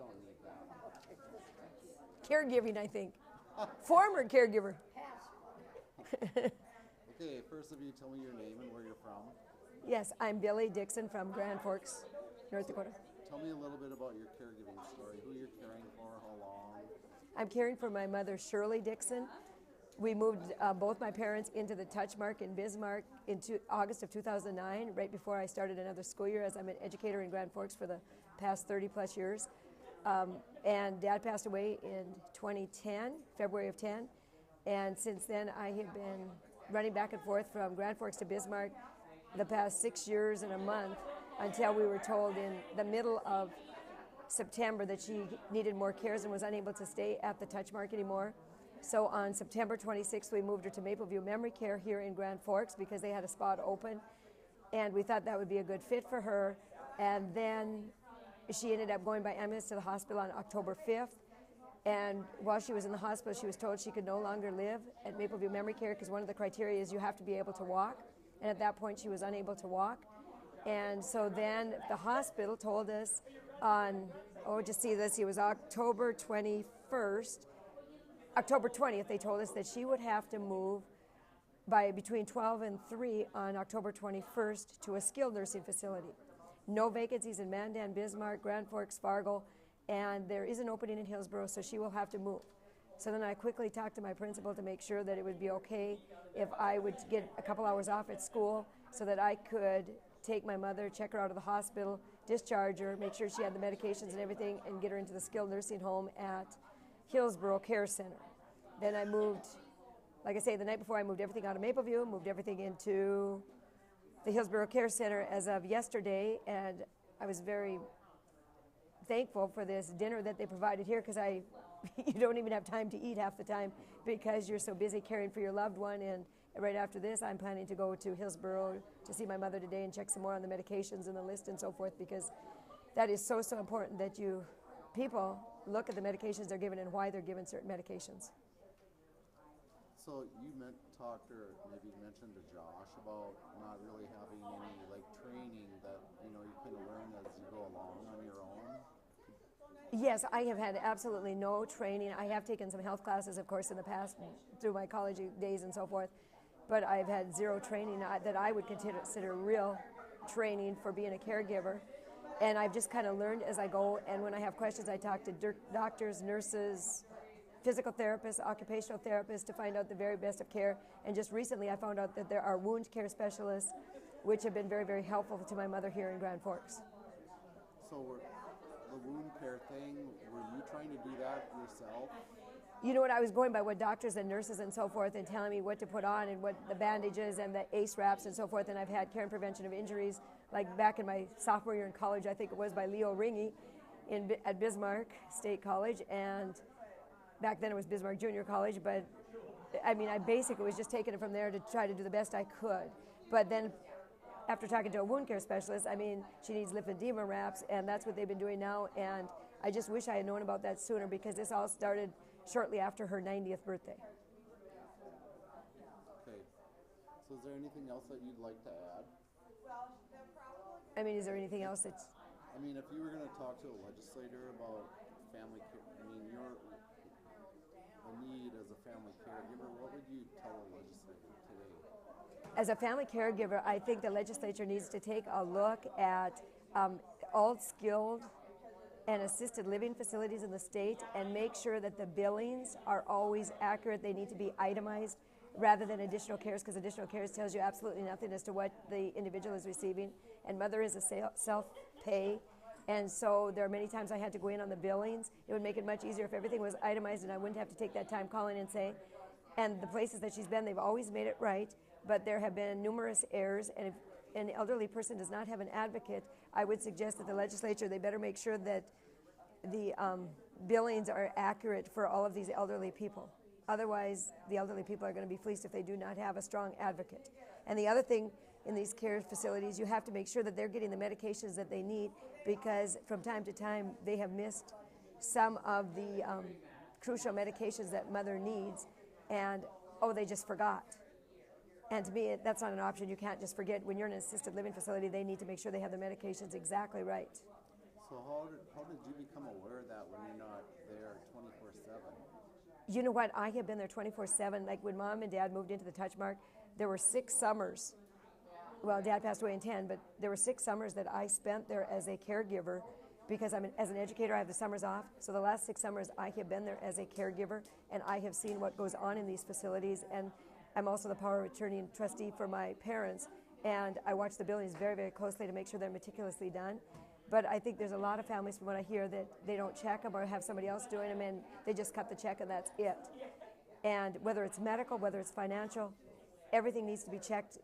don't need that. Caregiving, I think. Former caregiver. Okay, first of you, tell me your name and where you're from. Yes, I'm Billie Dixon from Grand Forks, North Dakota. Tell me a little bit about your caregiving story, who you're caring for, how long. I'm caring for my mother, Shirley Dixon. We moved both my parents into the Touchmark in Bismarck in August of 2009, right before I started another school year, as I'm an educator in Grand Forks for the past 30 plus years. And Dad passed away in 2010, February of 10. And since then, I have been running back and forth from Grand Forks to Bismarck the past 6 years and a month, until we were told in the middle of September that she needed more cares and was unable to stay at the Touchmark anymore. So on September 26th, we moved her to Mapleview Memory Care here in Grand Forks because they had a spot open, and we thought that would be a good fit for her. And then she ended up going by ambulance to the hospital on October 5th. And while she was in the hospital, she was told she could no longer live at Mapleview Memory Care because one of the criteria is you have to be able to walk. And at that point, she was unable to walk. And so then the hospital told us on, just see this, it was October 21st, October 20th, they told us that she would have to move by between 12 and 3 on October 21st to a skilled nursing facility. No vacancies in Mandan, Bismarck, Grand Forks, Fargo, and there is an opening in Hillsborough, so she will have to move. So then I quickly talked to my principal to make sure that it would be okay if I would get a couple hours off at school so that I could take my mother, check her out of the hospital, discharge her, make sure she had the medications and everything, and get her into the skilled nursing home at Hillsborough Care Center. Then I moved, like I say, the night before I moved everything out of Mapleview, moved everything into the Hillsborough Care Center as of yesterday, and I was very thankful for this dinner that they provided here because you don't even have time to eat half the time because you're so busy caring for your loved one. And right after this, I'm planning to go to Hillsborough to see my mother today and check some more on the medications and the list and so forth, because that is so important that people look at the medications they're given and why they're given certain medications. So you talked or maybe mentioned to Josh about not really having any training that you kind of learn as you go along on your own. Yes, I have had absolutely no training. I have taken some health classes, of course, in the past through my college days and so forth, but I've had zero training that I would consider real training for being a caregiver. And I've just kind of learned as I go, and when I have questions, I talk to doctors, nurses, physical therapists, occupational therapists to find out the very best of care. And just recently I found out that there are wound care specialists, which have been very, very helpful to my mother here in Grand Forks. So the wound care thing, were you trying to do that yourself? You know what, I was going by what doctors and nurses and so forth and telling me what to put on and what the bandages and the ACE wraps and so forth. And I've had care and prevention of injuries, like back in my sophomore year in college, I think it was by Leo Ringy at Bismarck State College, and back then it was Bismarck Junior College, but I mean, I basically was just taking it from there to try to do the best I could. But then after talking to a wound care specialist, I mean, she needs lymphedema wraps, and that's what they've been doing now. And I just wish I had known about that sooner, because this all started shortly after her 90th birthday. Okay. So is there anything else that you'd like to add? I mean, is there anything else that's... I mean, if you were going to talk to a legislator about family care, I mean, you're a need as a family caregiver, what would you tell a legislator today? As a family caregiver, I think the legislature needs to take a look at all skilled and assisted living facilities in the state and make sure that the billings are always accurate. They need to be itemized rather than additional cares, because additional cares tells you absolutely nothing as to what the individual is receiving. And mother is a self-pay. And so there are many times I had to go in on the billings. It would make it much easier if everything was itemized and I wouldn't have to take that time calling and saying. And the places that she's been, they've always made it right, but there have been numerous errors. And if an elderly person does not have an advocate, I would suggest that the legislature, they better make sure that the billings are accurate for all of these elderly people. Otherwise, the elderly people are going to be fleeced if they do not have a strong advocate. And the other thing in these care facilities, you have to make sure that they're getting the medications that they need, because from time to time they have missed some of the crucial medications that mother needs, and they just forgot. And to me, that's not an option. You can't just forget. When you're in an assisted living facility, they need to make sure they have the medications exactly right. So how did you become aware of that when you're not there 24/7? You know what? I have been there 24/7. Like when Mom and Dad moved into the Touch Mark, there were 6 summers. Well, Dad passed away in 10, but there were 6 summers that I spent there as a caregiver because as an educator, I have the summers off. So the last 6 summers, I have been there as a caregiver, and I have seen what goes on in these facilities. And I'm also the power of attorney and trustee for my parents, and I watch the buildings very, very closely to make sure they're meticulously done. But I think there's a lot of families, from what I hear, that they don't check them or have somebody else doing them, and they just cut the check and that's it. And whether it's medical, whether it's financial, everything needs to be checked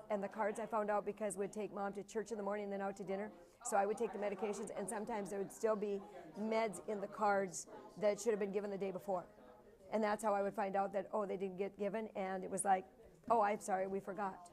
and the cards I found out because we'd take Mom to church in the morning and then out to dinner. So I would take the medications, and sometimes there would still be meds in the cards that should have been given the day before. And that's how I would find out that, oh, they didn't get given, and it was like, oh, I'm sorry, we forgot.